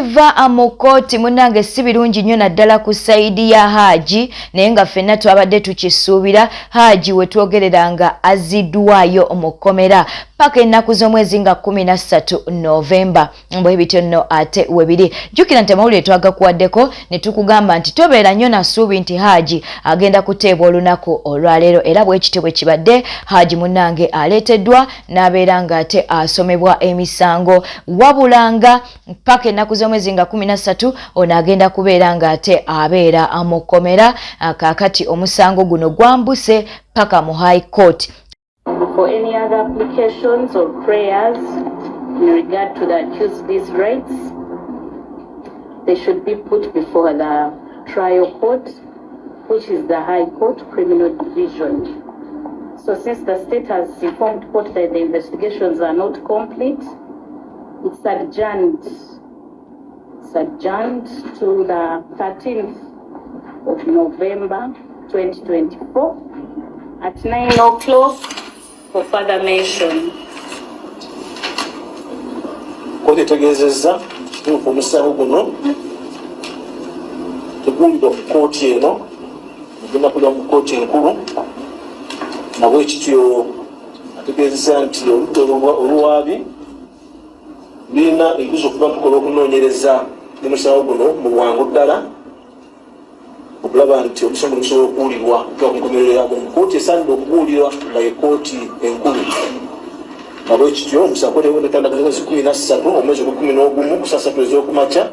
tuva mu Kooti munnange si birungi nnyo naddala ku sayidi ya Hajji naye nga ffenna twabadde tukisuubira Hajji we twogereranga aziddwayo mu kkomera paka ennaku z'omwezi nga 13 Novemba bwe bityo nno ate webiri jjukira nti amawulire twagakuwaddeko ne tukugamba nti tobeera nnyo na ssuubi nti Hajji agenda kuteebwa olunaku olwaleero era bwe kityo bwe kibadde Hajji munnange aleeteddwa n'abeera ng'ate asomebwa emisango wabulanga paka ennaku z'omwezi nga 13 ono agenda kubeera ng'ate abeera mu kkomera kaakati omusango guno gwambuse paka mu High Court. For any other applications or prayers in regard to the accused's rights, they should be put before the trial court, which is the High Court Criminal Division. So since the state has informed court that the investigations are not complete, it's adjourned to the 13th of November 2024 at 9 o'clock for further mention. Kooti etegeezezza kituufu omusango guno teguulidwa mu kooti eno mugenda kulira mu kooti enkulu nabwe kityo ategeezezza nti oludda oluwaabi lulina ebibuzo okuba tukola okunoonyereza n'omusango guno mu bwangu ddala okulaba nti omusango gusobola okuwulirwa okuva ku nkomerero yagwo mu kooti esaanidde okubuulirwa nga ye kooti enkulu nabwe kityo omusango teguntandikira mwezi 13 omwezi gwa 11 ku saa 3 ez'okumakya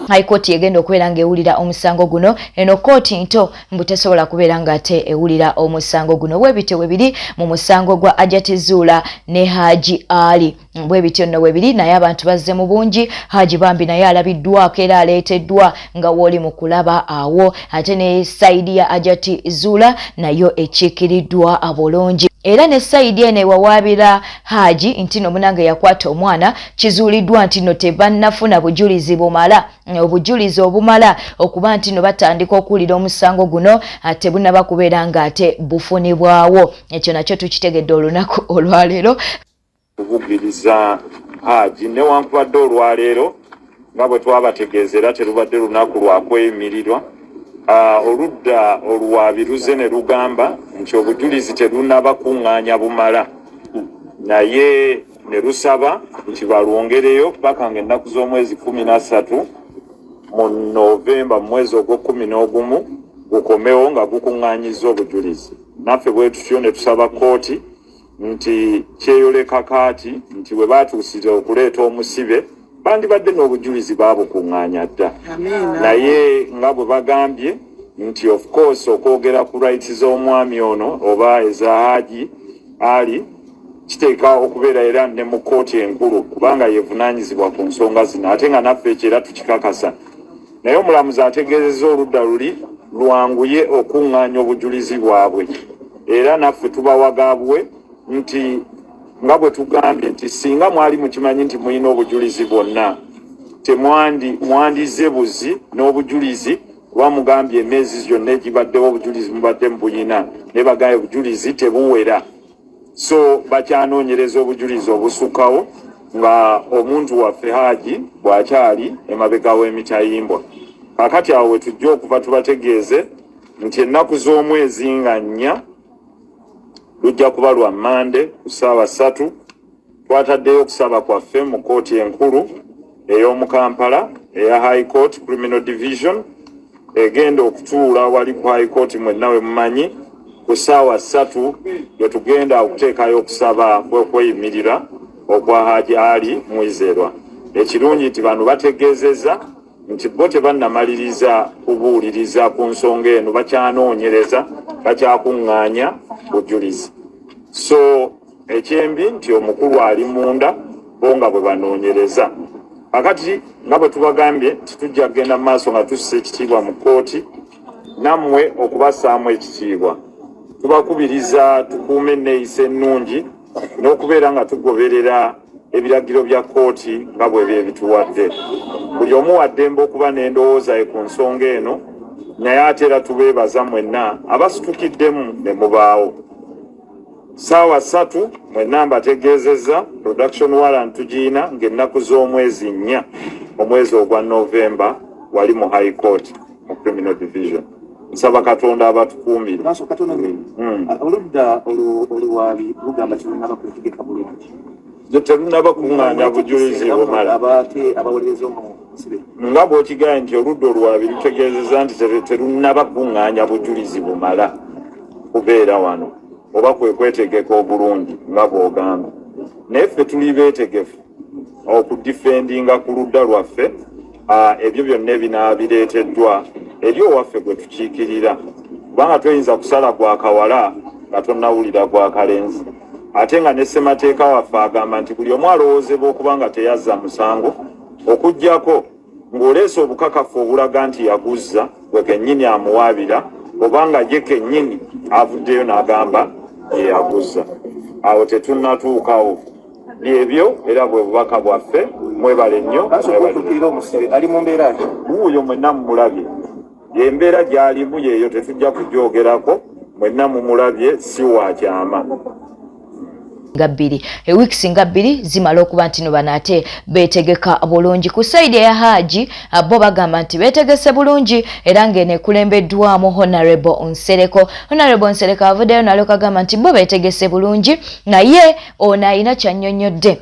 High Court yegenda okubeera ng'ewulira omusango guno eno kooti nto mbu tesobola kubeera ng'ate ewulira omusango guno bwe bityo webiri mu musango gwa Hajjati Zuula ne Hajji Ali bwe bityo nno webiri naye abantu bazze mu bungi Hajji bambi naye alabiddwako era aleeteddwa nga woli mu kulaba awo ate ne sayidi ya Hajjati Zuula nayo ekiikiriddwa abolongi era ne sayidi ene wawaabira Hajji nti no munange yakwata omwana kizuuliddwa nti no tebannafuna bujulizi bumala obujulizi obumala okuba nti no batandika okuwulira omusango guno ate bunaba kubeera ng'ate bufunibwawo ekyo nakyo tukitegedde olunaku olwaleero okubugiriza Hajji newankubadde olwaleero nga bwe twabategeezera terubadde lunaku lwakweyimirirwa oludda oluwaabi luze ne lugamba nti obujulizi terunaba kuŋŋaanya bumala naye ne lusaba nti balwongereyo paka ng'ennaku z'omwezi 13 mu Novemba mu mwezi ogw'11 gukomewo nga gukuŋŋaanyizza obujulizi naffe bwe tutyo ne tusaba kooti nti kyeyoleka kaati nti bwe baatuusira okuleeta omusibe bandibadde n'obujulizi baabukuŋŋaanya dda naye nga bwe bagambye nti of course okwogera ku rights z'omwami ono oba eza Hajji Ali kiteeka okubeera era ne mu kooti enkulu kubanga yevunaanyizibwa ku nsonga zino ate nga naffe ekyo tukikakasa naye omulamuzi ategeezezza oludda luli lwanguye okuŋŋaanya obujulizi bwabwe era naffe tubawagaabwe nti nga bwe tugambye nti singa mwali mukimanyi nti mulina obujulizi bwonna temwandize buzi n'obujulizi kuba mugambye emyezi gyonna egibaddewo obujulizi mubadde mubuyina ne bagambye obujulizi tebuwera so bakyanoonyereza obujulizi obusukkawo nga omuntu waffe Hajji bw'akyali emabega w'emitayimbwa kakati awo we tujja okuva tubategeeze nti ennaku z'omwezi nga 4 lujja kuba lwa Mande ku ssaawa 3 twataddeyo okusaba kwaffe mu kooti enkulu ey'omu Kampala eya High Court Criminal Division egenda okutuula wali ku High Court mwenna we mumanyi ku ssaawa 3 gye tugenda okuteekayo okusaba kw'okweyimirira okwa Hajji Ali Mwizerwa ekirungi nti bano bategeezezza nti bo tebannamaliriza kubuuliriza ku nsonga eno bakyanoonyereza bakyakuŋŋaanya bujulizi so ekyembi nti omukulu ali munda bo nga bwe banoonyereza kakati nga bwe tubagambye nti tujja kugenda mu maaso nga tussa ekitiibwa mu kooti nammwe okubassaamu ekitiibwa tubakubiriza tukuume enneeyisa ennungi n'okubeera nga tugoberera ebiragiro bya kooti nga bwe ebituwadde buli omu waddembe okuba n'endowooza ye ku nsonga eno naye ate era tubeebaza mwenna abasitukiddemu ne mubaawo Saawa 3 mwenna mbategeezezza production warrant tugiina ng'ennaku z'omwezi 4 omwezi ogwa November wali mu High Court mu Criminal Division. Nsaba Katonda abatukuumire. Oludda oluwaabi lugamba kirunaba kutegeka bulungi. Terunaba kuŋŋaanya bujulizi bumala. Nga bw'okigaye nti oludda oluwaabi lutegeezezza nti terunaba kuŋŋaanya bujulizi bumala kubeera wano oba kwe kwetegeka obulungi nga bw'ogamba. Naye ffe tuli beetegefu okudifendinga ku ludda lwaffe ebyo byonna ebinaabireeteddwa eri owaffe gwe tukiikirira, kubanga toyinza kusala gwa kawala nga tonnawulira gwa kalenzi. Ate nga ne ssemateeka waffe agamba nti buli omu alowoozebwa okuba nga teyazza musango okuggyako ng'oleese obukakafu obulaga nti yaguzza gwe kennyini amuwaabira oba nga ye kennyini avuddeyo n'agamba ye yaguzza. Awo tetunnatuukawo. Byebyo era bwe bubaka bwaffe. Mwebale nnyo. Ali mu mbeera ki? Wuuyo mwenna mumulabye. Embeera gy'alimu yeeyo tetujja kugyogerako, mwenna mumulabye si wa kyama. Gabbiri weeks nga bbiri zimala okuba nti no banate betegeka bulungi ku side ya Hajji bo bagamba nti betegese bulungi era ngene kulembeddwamu Honorable Nsereko. Honorable Nsereko avuddeyo naloka gamba nti bo betegese bulungi naye ono ayina kyannyonnyodde.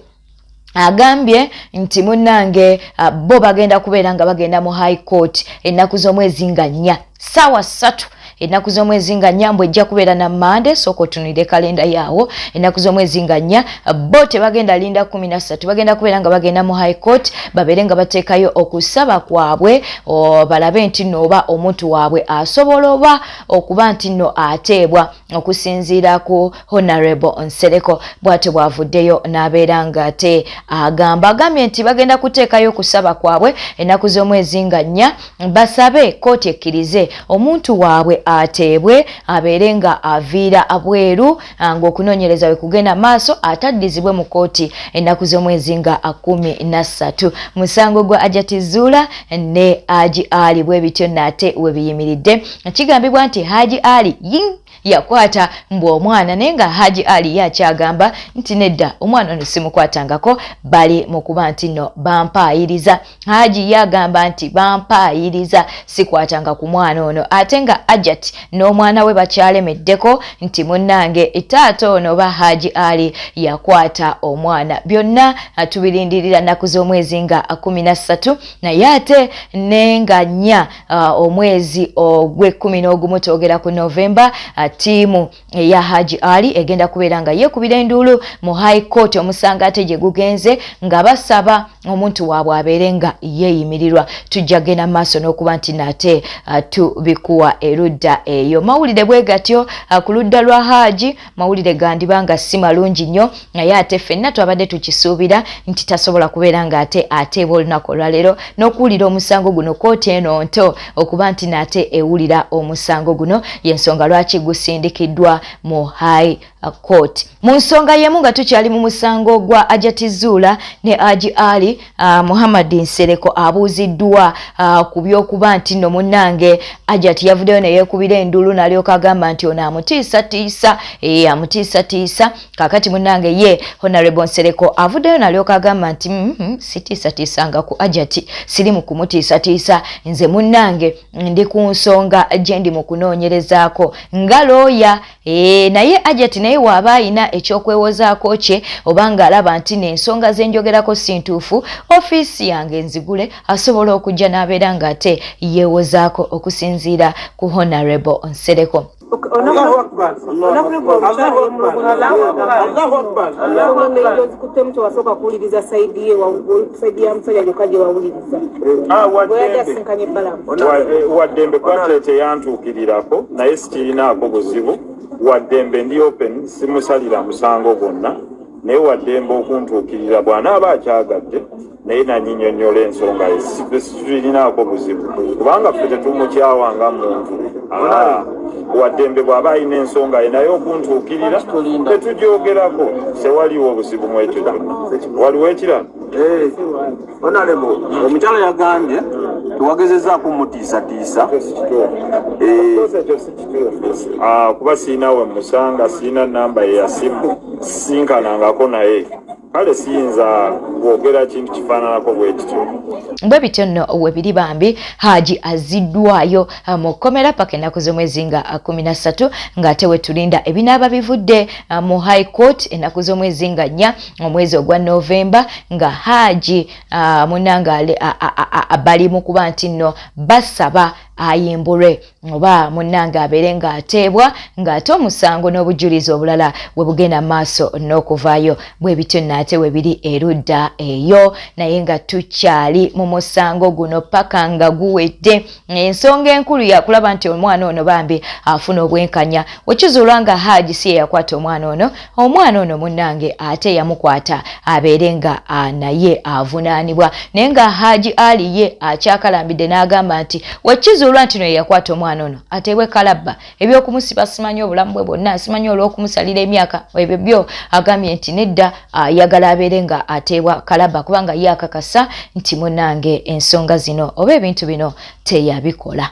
Agambye nti munnange bo bagenda kubeera nga bagenda mu High Court ennaku z'omwezi nga 4 saawa 3 ennaku z'omwezi nga 4 bwejja kubeera na Monday soko tunide kalenda yaawo ennaku z'omwezi nga 4 bo tebagenda linda 13 bagenda kubeera nga bagenda mu High Court babeere nga bateekayo okusaba kwabwe balabe nti nno oba omuntu waabwe asobola oba okuba nti nno ateebwa okusinziira ku Honorable Nsereko. Bw'atyo bw'avuddeyo n'abeera nga ate agambye nti bagenda kuteekayo okusaba kwabwe ennaku z'omwezi nga 4 basabe kooti ekkirize omuntu waabwe ateebwe abeere nga aviira abweru ng'okunoonyereza we kugenda maaso ataddizibwe mu kooti ennaku z'omwezi nga 13. Musango gwa Hajjati Zuulah ne Hajji Ali bwe bityo nate we biyimiridde. Kigambibwa nti Hajji Ali yakwata mbwa omwana naye nga Hajji Ali yakyagamba nti nedda omwana ono simukwatangako bali mu kuba nti no bampaayiriza. Hajji yagamba nti bampaayiriza sikwatanga ku mwana ono ate nga Hajjati n'omwana we bakyalemeddeko nti munnange taata ono ba Hajji Ali yakwata omwana. Byonna tubirindirira nnaku z'omwezi nga 13 naye ate nenga 4 omwezi ogw'e11 twogera ku November tiimu ya Hajji Ali egenda kubeera nga yeekubira enduulu mu High Court omusango ate gye gugenze nga basaba omuntu waabwe abeere nga yeeyimirirwa. Tujja genda maaso n'okuba nti nate tubikuwa erudda eyo. Mawulire bwe gatyo ku ludda lwa Hajji mawulire gandibanga si malungi nnyo naye ate ffenna twabadde tukisuubira nti tasobola kubeera nga ate ateebwa olunaku olwaleero n'okuwulira omusango guno kooti eno nto okuba nti nate ewulira omusango guno y'ensonga lwaki gusindikiddwa mu High Court. Mu nsonga y'emu nga tukyali mu musango gwa Hajjati Zuulah ne Hajji Ali Muhammad Nsereko abuuziddwa ku by'okuba nti nno munnange Hajjati yavuddeyo ne yeekubira enduulu n'alyoka agamba nti ono amutiisatiisa amutiisatiisa. Kaakati munnange ye Honorable Nsereko avuddeyo n'alyoka agamba nti sitiisatiisanga ku Hajjati siri mu kumutiisatiisa nze munnange ndi ku nsonga gye ndi mu kunoonyerezaako nga looya naye Hajjati naye waaba ayina ekyokwewozaako kye oba ng'alaba nti n'ensonga ze njogerako si ntuufu ofiisi yange nzigule asobola okujja n'abeera ng'ate yeewozaako okusinziira ku Honorable Nsereko. Waddembe kwatale teyantuukirirako naye sikirinaako buzibu. Waddembe ndi open simusalira musango gwonna naye waddembe okuntuukirira bw'anaaba akyagadde naye nanyinyonnyola ensonga ye sirinaako buzibu kubanga ffe tetumukyawanga muntu waddembe bw'aba alina ensonga ye naye okuntuukirira tetugyogerako sewaliwo obuzibu mu ekyo kyonna waliwo ekirala Honorable omukyala yagambye tuwagezezaako mutiisatiisa kuba siina we musanga siina namba ye ya simu sinkanangako naye kale siyinza kwogera kintu kifaananako bwe kityo bwe bityo nno webiri bambi Hajji aziddwayo mu kkomera paka ennaku z'omwezi nga 13 ng'ate we tulinda ebinaaba bivudde mu High Court ennaku z'omwezi nga 4 omwezi ogwa Novemba nga Hajji munangaale bali mu kuba nti nno basaba ayimbulwe oba munnanga abeere ng'ateebwa ng'ate omusango n'obujulizi obulala bwe bugenda maaso n'okuvaayo bwe bityo nate we biri erudda eyo naye nga tukyali mu musango guno paka nga guwedde ensonga enkulu yakulaba nti omwana ono bambi afuna obwenkanya wekizuulwa nga Hajji si ye yakwata omwana ono munnange ate yamukwata abeere nga naye avunaanibwa naye nga Hajji ali ye akyakalambidde n'agamba nti wekizuulwa nti no ye yakwata omwana ono ateebwe kalabba ebyokumusiba simanyi obulamu bwe bwonna simanyi olw'okumusalira emyaka ebyo byo agambye nti nedda ayagala abeere nga ateebwa kalabba kubanga ye akakasa nti munnange ensonga zino oba ebintu bino teyabikola.